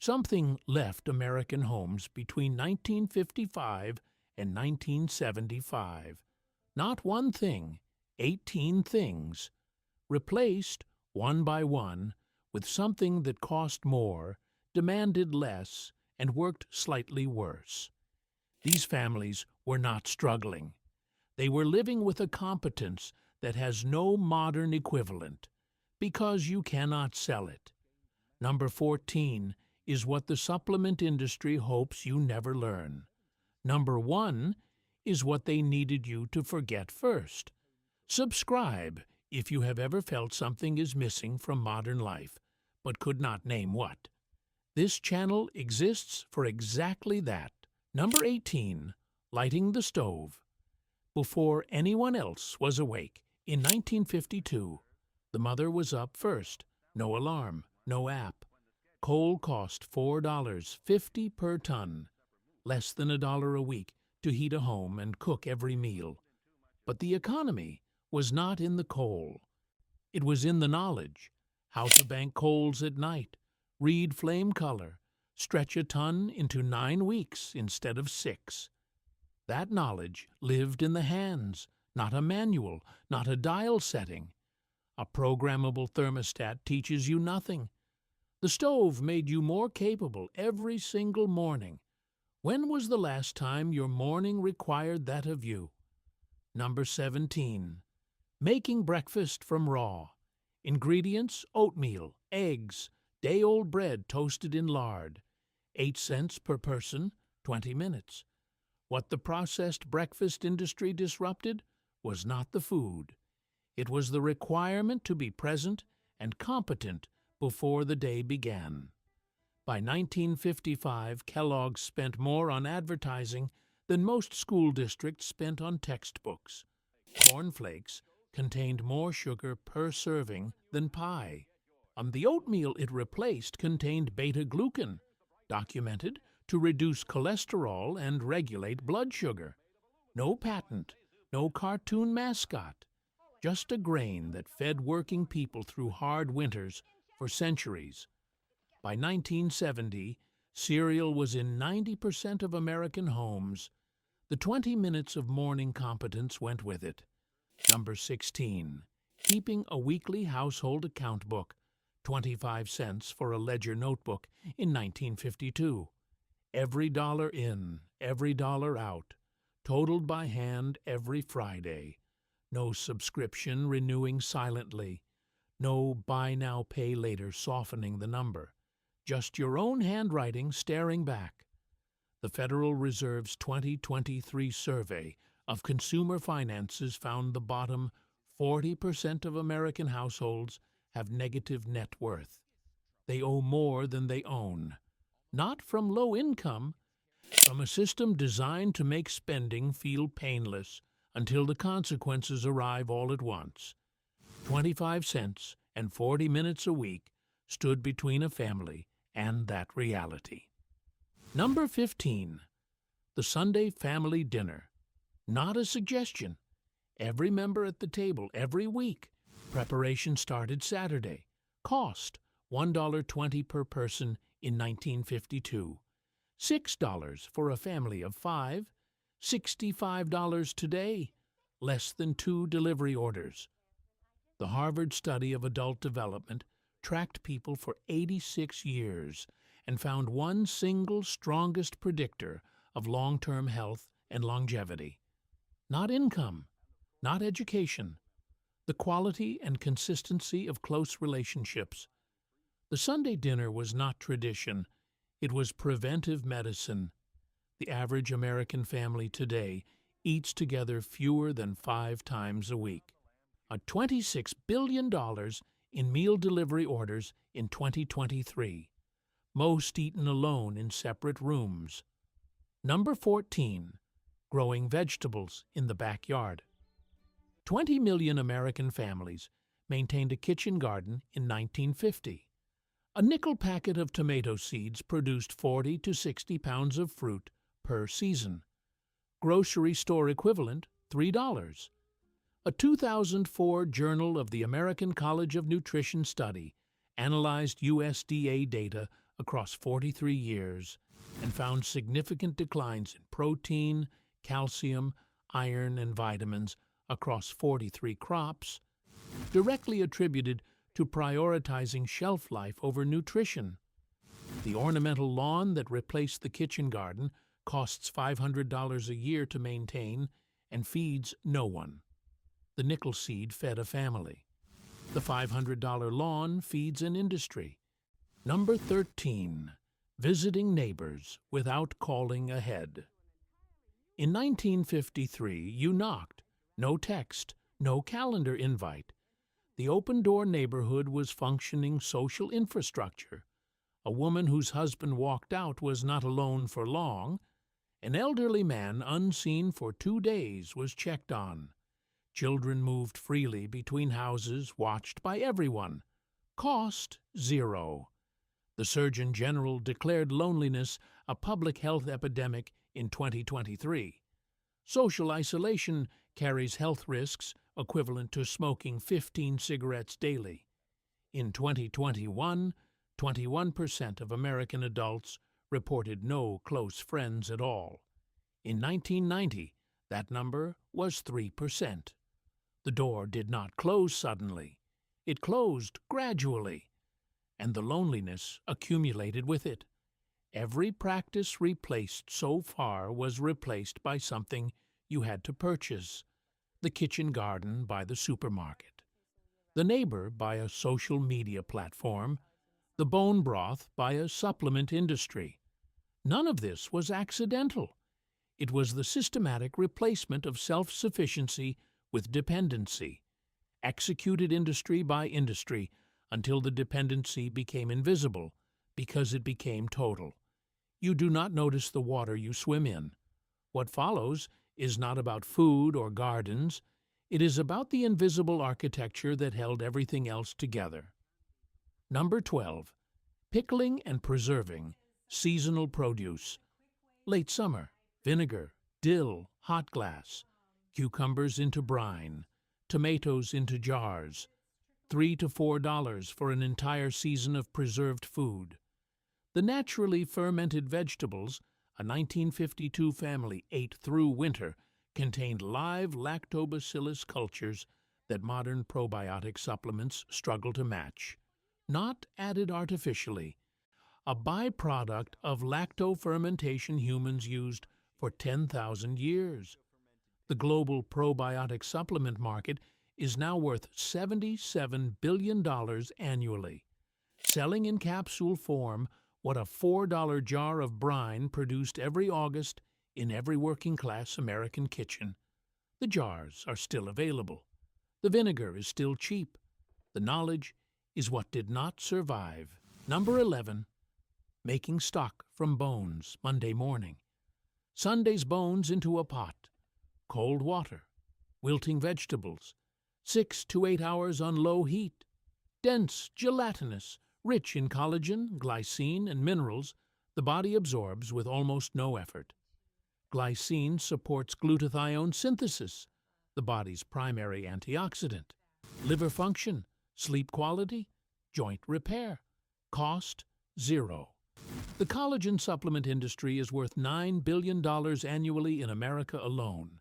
Something left American homes between 1955 and 1975. Not one thing, 18 things, replaced one by one with something that cost more, demanded less, and worked slightly worse. These families were not struggling. They were living with a competence that has no modern equivalent, because you cannot sell it. Number 14 is what the supplement industry hopes you never learn. Number 1 is what they needed you to forget first. Subscribe if you have ever felt something is missing from modern life, but could not name what. This channel exists for exactly that. Number 18, lighting the stove. Before anyone else was awake, in 1952, the mother was up first. No alarm, no app. Coal cost $4.50 per ton, less than $1 a week to heat a home and cook every meal. But the economy was not in the coal. It was in the knowledge, how to bank coals at night, read flame color, stretch a ton into 9 weeks instead of 6. That knowledge lived in the hands, not a manual, not a dial setting. A programmable thermostat teaches you nothing. The stove made you more capable every single morning. When was the last time your morning required that of you? Number 17. Making breakfast from raw. Ingredients: oatmeal, eggs, day-old bread toasted in lard. 8 cents per person, 20 minutes. What the processed breakfast industry disrupted was not the food. It was the requirement to be present and competent before the day began. By 1955, Kellogg's spent more on advertising than most school districts spent on textbooks. Corn Flakes contained more sugar per serving than pie. The oatmeal it replaced contained beta-glucan, documented to reduce cholesterol and regulate blood sugar. No patent, no cartoon mascot, just a grain that fed working people through hard winters for centuries. By 1970, cereal was in 90% of American homes. The 20 minutes of morning competence went with it. Number 16. Keeping a weekly household account book, 25 cents for a ledger notebook in 1952. Every dollar in, every dollar out, totaled by hand every Friday. No subscription renewing silently. No buy now, pay later softening the number. Just your own handwriting staring back. The Federal Reserve's 2023 survey of consumer finances found the bottom 40% of American households have negative net worth. They owe more than they own. Not from low income, from a system designed to make spending feel painless until the consequences arrive all at once. 25 cents and 40 minutes a week stood between a family and that reality. Number 15. The Sunday family dinner. Not a suggestion. Every member at the table every week. Preparation started Saturday. Cost $1.20 per person in 1952. $6 for a family of 5. $65 today. Less than 2 delivery orders. The Harvard study of adult development tracked people for 86 years and found one single strongest predictor of long-term health and longevity. Not income, not education, the quality and consistency of close relationships. The Sunday dinner was not tradition, it was preventive medicine. The average American family today eats together fewer than 5 times a week. A $26 billion in meal delivery orders in 2023, most eaten alone in separate rooms. Number 14. Growing vegetables in the backyard. 20 million American families maintained a kitchen garden in 1950. A nickel packet of tomato seeds produced 40 to 60 pounds of fruit per season. Grocery store equivalent, $3. A 2004 Journal of the American College of Nutrition study analyzed USDA data across 43 years and found significant declines in protein, calcium, iron, and vitamins across 43 crops, directly attributed to prioritizing shelf life over nutrition. The ornamental lawn that replaced the kitchen garden costs $500 a year to maintain and feeds no one. The nickel seed fed a family. The $500 lawn feeds an industry. Number 13. Visiting neighbors without calling ahead. In 1953, you knocked. No text, no calendar invite. The open-door neighborhood was functioning social infrastructure. A woman whose husband walked out was not alone for long. An elderly man unseen for 2 days was checked on. Children moved freely between houses, watched by everyone. Cost, zero. The Surgeon General declared loneliness a public health epidemic in 2023. Social isolation carries health risks equivalent to smoking 15 cigarettes daily. In 2021, 21% of American adults reported no close friends at all. In 1990, that number was 3%. The door did not close suddenly. It closed gradually, and the loneliness accumulated with it. Every practice replaced so far was replaced by something you had to purchase. The kitchen garden by the supermarket, the neighbor by a social media platform, the bone broth by a supplement industry. None of this was accidental. It was the systematic replacement of self-sufficiency with dependency, executed industry by industry until the dependency became invisible because it became total. You do not notice the water you swim in. What follows is not about food or gardens. It is about the invisible architecture that held everything else together. Number 12. Pickling and preserving seasonal produce. Late summer, vinegar, dill, hot glass, cucumbers into brine, tomatoes into jars, $3 to $4 for an entire season of preserved food. The naturally fermented vegetables a 1952 family ate through winter contained live lactobacillus cultures that modern probiotic supplements struggle to match, not added artificially, a byproduct of lactofermentation humans used for 10,000 years. The global probiotic supplement market is now worth $77 billion annually, selling in capsule form what a $4 jar of brine produced every August in every working-class American kitchen. The jars are still available. The vinegar is still cheap. The knowledge is what did not survive. Number 11. Making stock from bones Monday morning. Sunday's bones into a pot. Cold water. Wilting vegetables. 6 to 8 hours on low heat. Dense, gelatinous, rich in collagen, glycine, and minerals, the body absorbs with almost no effort. Glycine supports glutathione synthesis, the body's primary antioxidant. Liver function, sleep quality, joint repair. Cost, zero. The collagen supplement industry is worth $9 billion annually in America alone,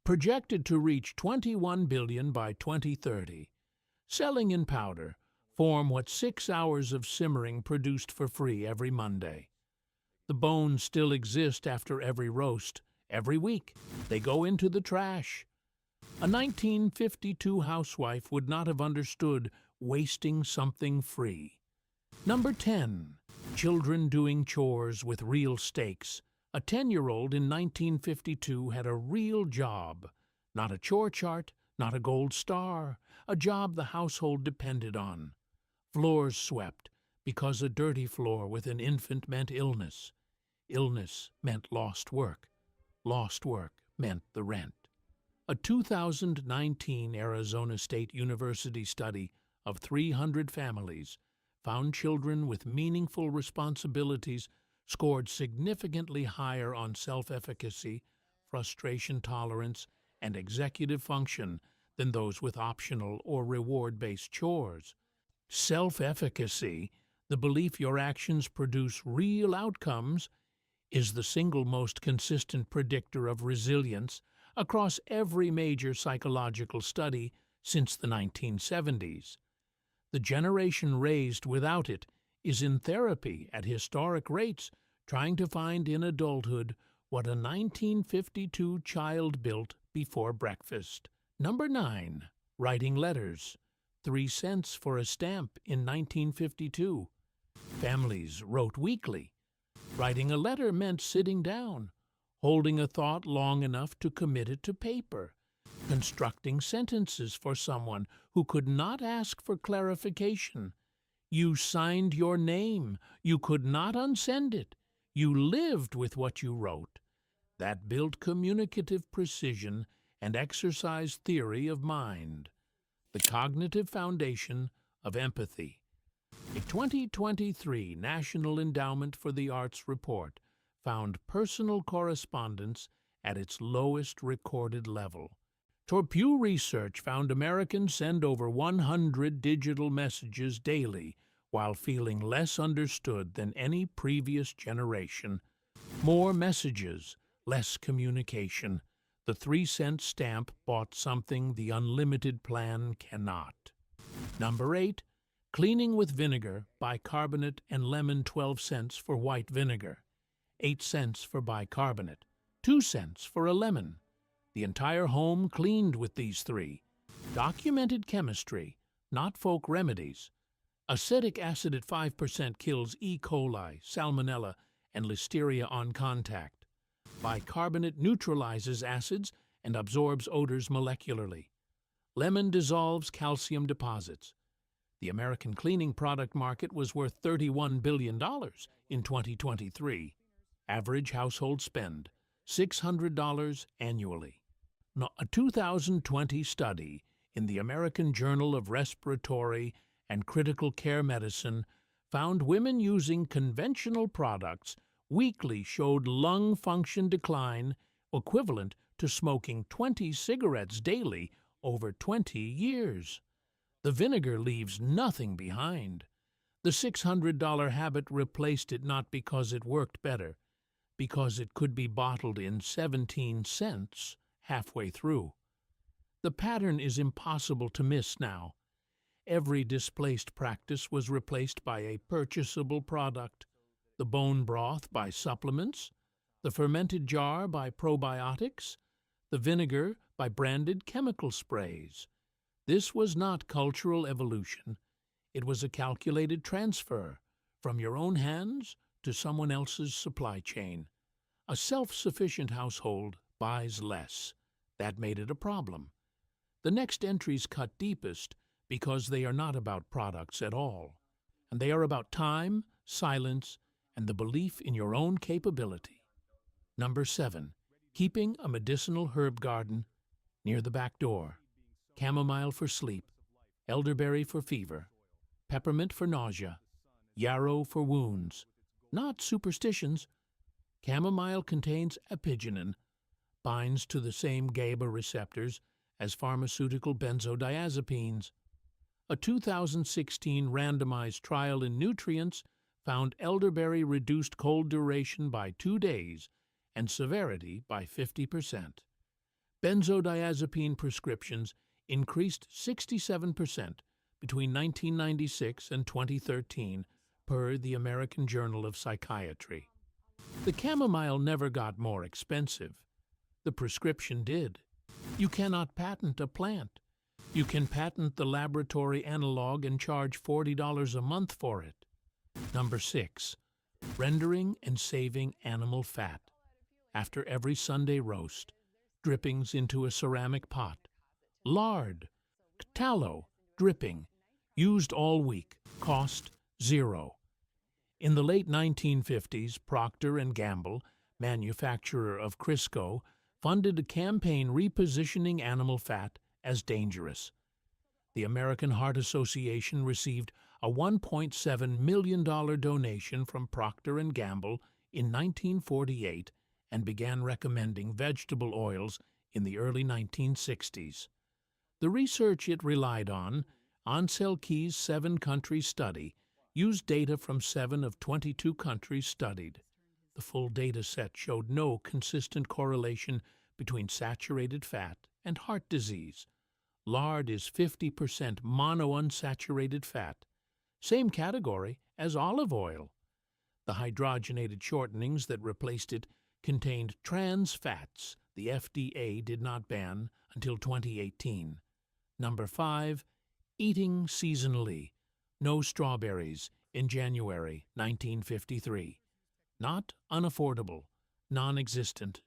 projected to reach $21 billion by 2030. Selling in powder, form what 6 hours of simmering produced for free every Monday. The bones still exist after every roast. Every week, they go into the trash. A 1952 housewife would not have understood wasting something free. Number 10. Children doing chores with real stakes. A 10-year-old in 1952 had a real job. Not a chore chart, not a gold star. A job the household depended on. Floors swept, because a dirty floor with an infant meant illness. Illness meant lost work. Lost work meant the rent. A 2019 Arizona State University study of 300 families found children with meaningful responsibilities scored significantly higher on self-efficacy, frustration tolerance, and executive function than those with optional or reward-based chores. Self-efficacy, The belief your actions produce real outcomes is the single most consistent predictor of resilience across every major psychological study since the 1970s. The generation raised without it is in therapy at historic rates, trying to find in adulthood what a 1952 child built before breakfast. Number 9. Writing letters. 3 cents for a stamp in 1952. Families wrote weekly. Writing a letter meant sitting down, holding a thought long enough to commit it to paper, constructing sentences for someone who could not ask for clarification. You signed your name. You could not unsend it. You lived with what you wrote. That built communicative precision and exercised theory of mind, the cognitive foundation of empathy. A 2023 National Endowment for the Arts report found personal correspondence at its lowest recorded level. Pew Research found Americans send over 100 digital messages daily while feeling less understood than any previous generation. More messages, less communication. The 3-cent stamp bought something the unlimited plan cannot. Number 8. Cleaning with vinegar, bicarbonate, and lemon 12 cents for white vinegar, 8 cents for bicarbonate, 2 cents for a lemon. The entire home cleaned with these 3. Documented chemistry, not folk remedies. Acetic acid at 5% kills E. coli, salmonella, and listeria on contact. Bicarbonate neutralizes acids and absorbs odors molecularly. Lemon dissolves calcium deposits. The American cleaning product market was worth $31 billion in 2023. Average household spend, $600 annually. A 2020 study in the American Journal of Respiratory and Critical Care Medicine found women using conventional products weekly showed lung function decline equivalent to smoking 20 cigarettes daily over 20 years. The vinegar leaves nothing behind. The $600 habit replaced it not because it worked better, because it could be bottled in 17 cents halfway through. The pattern is impossible to miss now. Every displaced practice was replaced by a purchasable product. The bone broth by supplements, the fermented jar by probiotics, the vinegar by branded chemical sprays. This was not cultural evolution. It was a calculated transfer from your own hands to someone else's supply chain. A self-sufficient household buys less. That made it a problem. The next entries cut deepest because they are not about products at all, and they are about time, silence, and the belief in your own capability. Number 7. Keeping a medicinal herb garden near the back door. Chamomile for sleep, elderberry for fever, peppermint for nausea, yarrow for wounds. Not superstitions. Chamomile contains apigenin, binds to the same GABA receptors as pharmaceutical benzodiazepines. A 2016 randomized trial in nutrients found elderberry reduced cold duration by 2 days and severity by 50%. Benzodiazepine prescriptions increased 67% between 1996 and 2013 per the American Journal of Psychiatry. The chamomile never got more expensive. The prescription did. You cannot patent a plant. You can patent the laboratory analog and charge $40 a month for it. Number 6. Rendering and saving animal fat. After every Sunday roast, drippings into a ceramic pot. Lard, tallow, dripping, used all week, cost $0. In the late 1950s, Procter & Gamble, manufacturer of Crisco, funded a campaign repositioning animal fat as dangerous. The American Heart Association received a $1.7 million donation from Procter & Gamble in 1948 and began recommending vegetable oils in the early 1960s. The research it relied on, Ansel Keys' 7-country study, used data from 7 of 22 countries studied. The full data set showed no consistent correlation between saturated fat and heart disease. Lard is 50% monounsaturated fat, same category as olive oil. The hydrogenated shortenings that replaced it contained trans fats the FDA did not ban until 2018. Number 5, eating seasonally. No strawberries in January 1953. Not unaffordable, non-existent.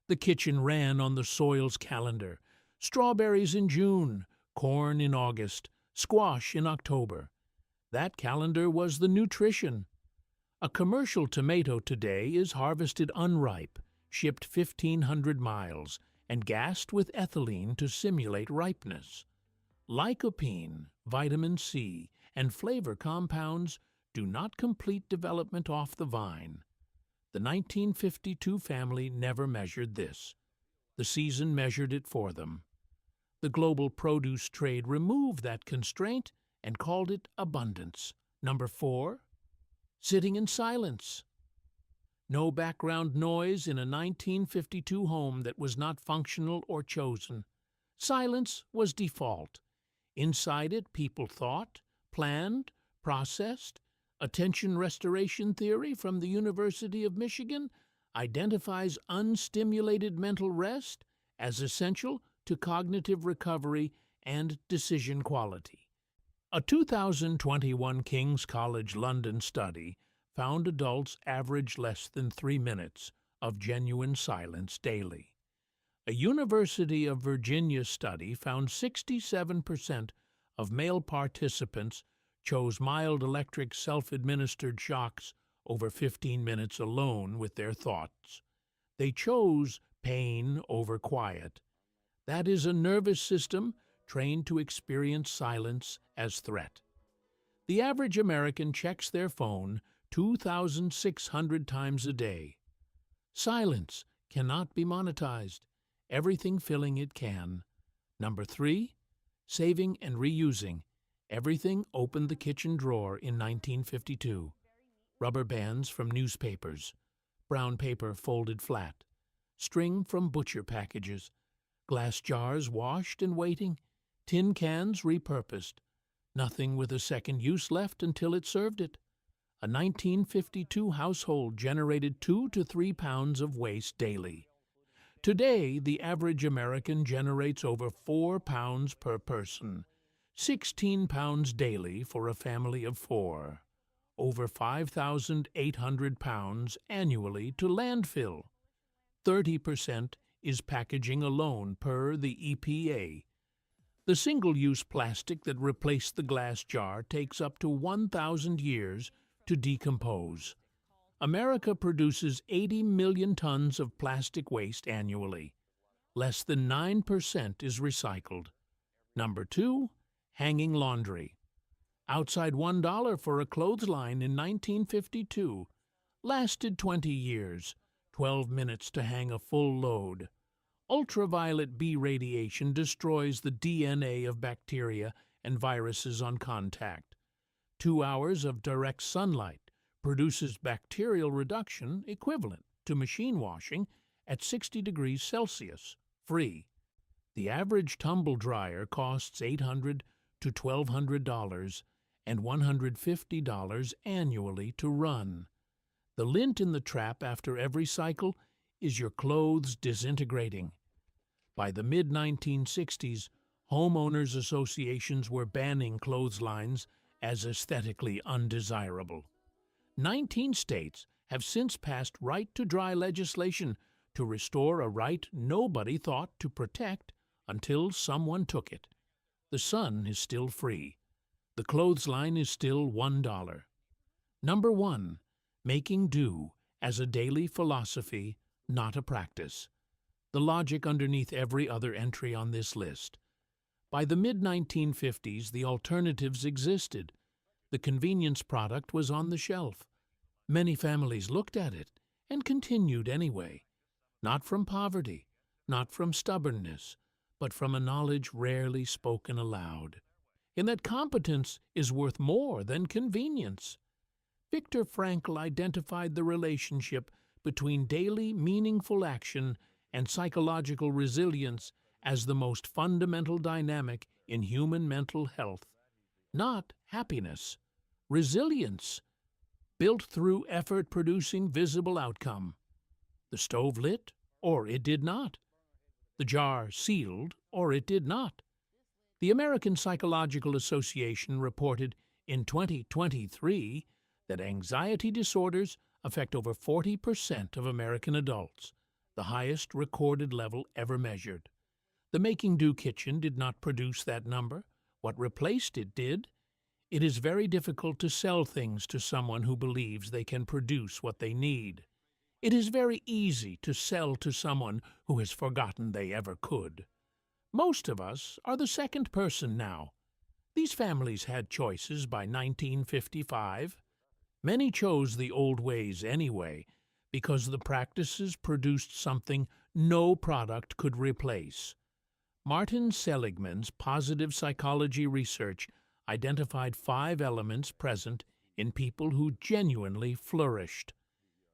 The kitchen ran on the soil's calendar. Strawberries in June, corn in August, squash in October. That calendar was the nutrition. A commercial tomato today is harvested unripe, shipped 1,500 miles, and gassed with ethylene to simulate ripeness. Lycopene, vitamin C, and flavor compounds do not complete development off the vine. The 1952 family never measured this. The season measured it for them. The global produce trade removed that constraint and called it abundance. Number 4, sitting in silence. No background noise in a 1952 home that was not functional or chosen. Silence was default. Inside it, people thought, planned, processed. Attention restoration theory from the University of Michigan identifies unstimulated mental rest as essential to cognitive recovery and decision quality. A 2021 King's College London study found adults average less than 3 minutes of genuine silence daily. A University of Virginia study found 67% of male participants chose mild electric self-administered shocks over 15 minutes alone with their thoughts. They chose pain over quiet. That is a nervous system trained to experience silence as threat. The average American checks their phone 2,600 times a day. Silence cannot be monetized. Everything filling it can. Number 3, saving and reusing. Everything opened the kitchen drawer in 1952. Rubber bands from newspapers, brown paper folded flat, string from butcher packages, glass jars washed and waiting, tin cans repurposed, nothing with a second use left until it served it. A 1952 household generated 2 to 3 pounds of waste daily. Today, the average American generates over 4 pounds per person, 16 pounds daily for a family of 4, over 5,800 pounds annually to landfill. 30% is packaging alone per the EPA. The single-use plastic that replaced the glass jar takes up to 1,000 years to decompose. America produces 80 million tons of plastic waste annually. Less than 9% is recycled. Number 2, hanging laundry. Outside $1 for a clothesline in 1952. Lasted 20 years, 12 minutes to hang a full load. Ultraviolet B radiation destroys the DNA of bacteria and viruses on contact. 2 hours of direct sunlight produces bacterial reduction equivalent to machine washing at 60 degrees Celsius, free. The average tumble dryer costs $800 to $1,200 and $150 annually to run. The lint in the trap after every cycle is your clothes disintegrating. By the mid-1960s, homeowners associations were banning clotheslines as aesthetically undesirable. 19 states have since passed right-to-dry legislation to restore a right nobody thought to protect until someone took it. The sun is still free. The clothesline is still $1. Number 1, making do as a daily philosophy, not a practice. The logic underneath every other entry on this list. By the mid-1950s, the alternatives existed. The convenience product was on the shelf. Many families looked at it and continued anyway. Not from poverty, not from stubbornness, but from a knowledge rarely spoken aloud. in that competence is worth more than convenience. Viktor Frankl identified the relationship between daily meaningful action and psychological resilience as the most fundamental dynamic in human mental health. Not happiness, resilience, built through effort producing visible outcome. The stove lit, or it did not. The jar sealed, or it did not. The American Psychological Association reported in 2023 that anxiety disorders affect over 40% of American adults, the highest recorded level ever measured. The Making Do kitchen did not produce that number. What replaced it did. It is very difficult to sell things to someone who believes they can produce what they need. It is very easy to sell to someone who has forgotten they ever could. Most of us are the second person now. These families had choices by 1955. Many chose the old ways anyway, because the practices produced something no product could replace. Martin Seligman's positive psychology research identified 5 elements present in people who genuinely flourished: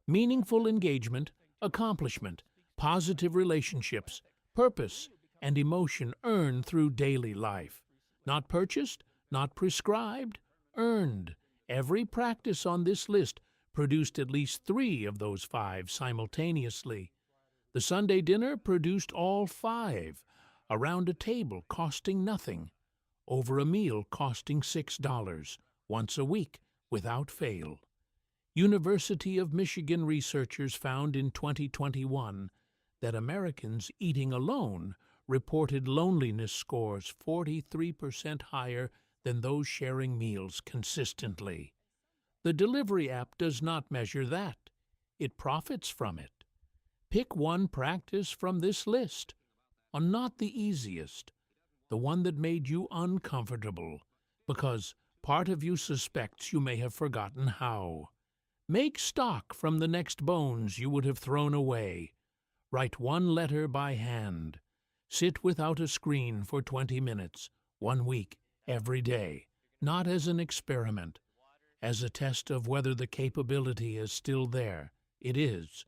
meaningful engagement, accomplishment, positive relationships, purpose, and emotion earned through daily life. Not purchased, not prescribed, earned. Every practice on this list produced at least 3 of those 5 simultaneously. The Sunday dinner produced all 5, around a table costing nothing, over a meal costing $6, once a week, without fail. University of Michigan researchers found in 2021 that Americans eating alone reported loneliness scores 43% higher than those sharing meals consistently. The delivery app does not measure that. It profits from it. Pick one practice from this list, not the easiest, the one that made you uncomfortable, because part of you suspects you may have forgotten how. Make stock from the next bones you would have thrown away. Write 1 letter by hand. Sit without a screen for 20 minutes, 1 week, every day, not as an experiment, as a test of whether the capability is still there. It is.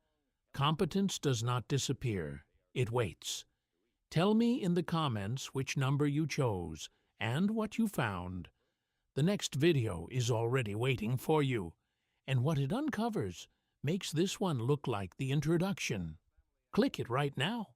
Competence does not disappear. It waits. Tell me in the comments which number you chose and what you found. The next video is already waiting for you, and what it uncovers makes this one look like the introduction. Click it right now.